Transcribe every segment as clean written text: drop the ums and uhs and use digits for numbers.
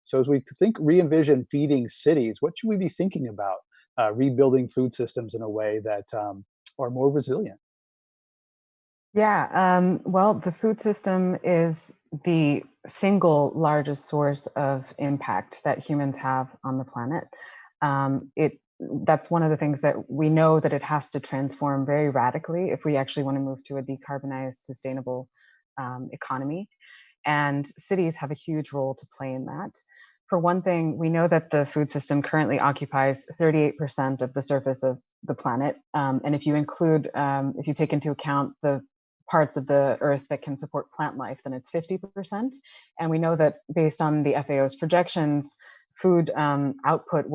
So as we think re-envision feeding cities, what should we be thinking about rebuilding food systems in a way that are more resilient? Yeah, well, the food system is the single largest source of impact that humans have on the planet. It That's one of the things that we know that it has to transform very radically if we actually want to move to a decarbonized, sustainable economy. And cities have a huge role to play in that. For one thing, we know that the food system currently occupies 38% of the surface of the planet. And if you take into account the parts of the earth that can support plant life, then it's 50%. And we know that based on the FAO's projections, food output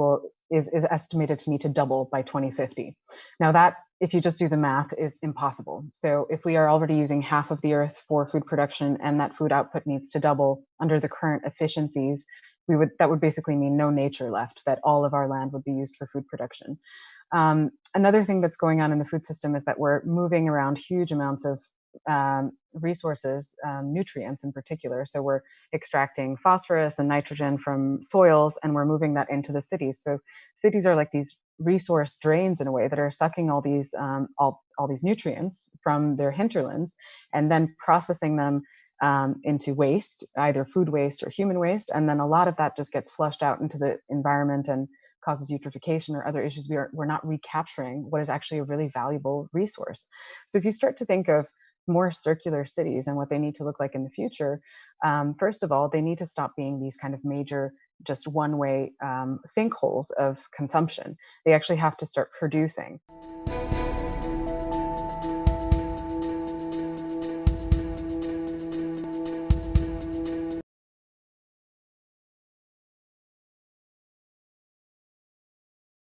is estimated to need to double by 2050. Now that, if you just do the math, is impossible. So if we are already using half of the earth for food production and that food output needs to double under the current efficiencies, that would basically mean no nature left, that all of our land would be used for food production. Another thing that's going on in the food system is that we're moving around huge amounts of resources, nutrients in particular. So we're extracting phosphorus and nitrogen from soils, and we're moving that into the cities. So cities are like these resource drains in a way that are sucking all these nutrients from their hinterlands and then processing them into waste, either food waste or human waste. And then a lot of that just gets flushed out into the environment and causes eutrophication or other issues. We're not recapturing what is actually a really valuable resource. So if you start to think of more circular cities and what they need to look like in the future, first of all, they need to stop being these kind of major, just one-way sinkholes of consumption. They actually have to start producing.